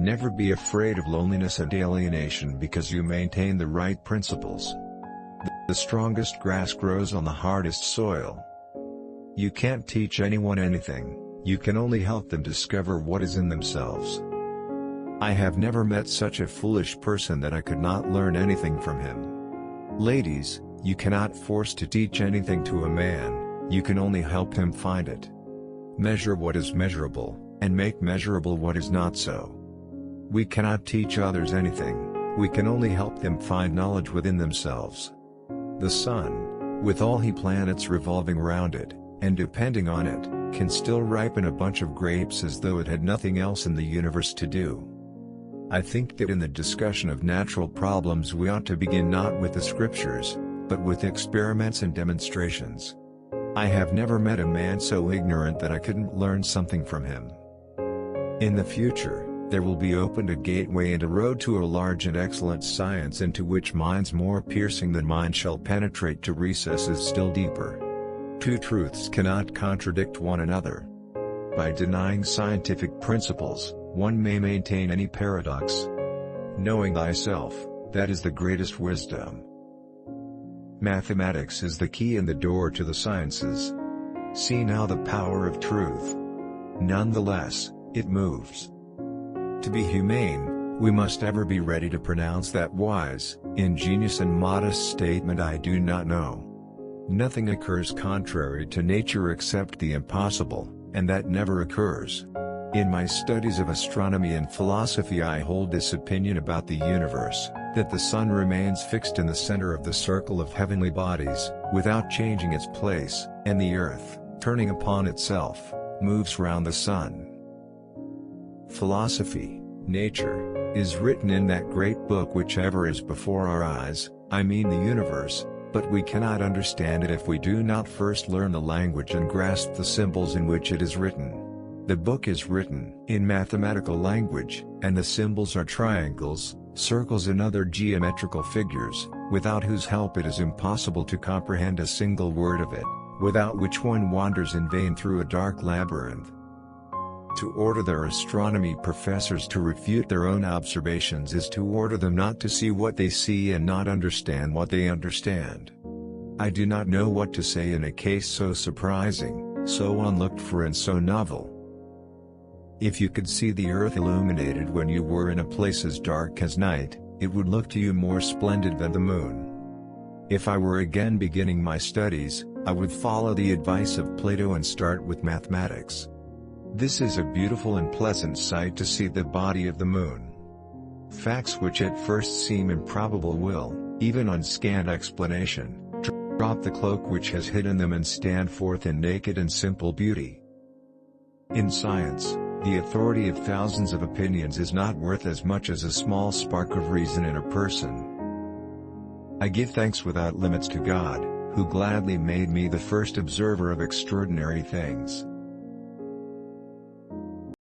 Never be afraid of loneliness and alienation because you maintain the right principles. The strongest grass grows on the hardest soil. You can't teach anyone anything, you can only help them discover what is in themselves. I have never met such a foolish person that I could not learn anything from him. Ladies, you cannot force to teach anything to a man, you can only help him find it. Measure what is measurable, and make measurable what is not so. We cannot teach others anything, we can only help them find knowledge within themselves. The sun, with all his planets revolving around it, and depending on it, can still ripen a bunch of grapes as though it had nothing else in the universe to do. I think that in the discussion of natural problems we ought to begin not with the scriptures, but with experiments and demonstrations. I have never met a man so ignorant that I couldn't learn something from him. In the future, there will be opened a gateway and a road to a large and excellent science into which minds more piercing than mine shall penetrate to recesses still deeper. Two truths cannot contradict one another. By denying scientific principles, one may maintain any paradox. Knowing thyself, that is the greatest wisdom. Mathematics is the key and the door to the sciences. See now the power of truth. Nonetheless, it moves. To be humane, we must ever be ready to pronounce that wise, ingenious and modest statement, I do not know. Nothing occurs contrary to nature except the impossible, and that never occurs. In my studies of astronomy and philosophy I hold this opinion about the universe, that the sun remains fixed in the center of the circle of heavenly bodies, without changing its place, and the earth, turning upon itself, moves round the sun. Philosophy, nature, is written in that great book which ever is before our eyes, I mean the universe, but we cannot understand it if we do not first learn the language and grasp the symbols in which it is written. The book is written in mathematical language, and the symbols are triangles, circles and other geometrical figures, without whose help it is impossible to comprehend a single word of it, without which one wanders in vain through a dark labyrinth. To order their astronomy professors to refute their own observations is to order them not to see what they see and not understand what they understand. I do not know what to say in a case so surprising, so unlooked for and so novel. If you could see the earth illuminated when you were in a place as dark as night, it would look to you more splendid than the moon. If I were again beginning my studies, I would follow the advice of Plato and start with mathematics. This is a beautiful and pleasant sight to see the body of the moon. Facts which at first seem improbable will, even on scant explanation, drop the cloak which has hidden them and stand forth in naked and simple beauty. In science, the authority of thousands of opinions is not worth as much as a small spark of reason in a person. I give thanks without limits to God, who gladly made me the first observer of extraordinary things.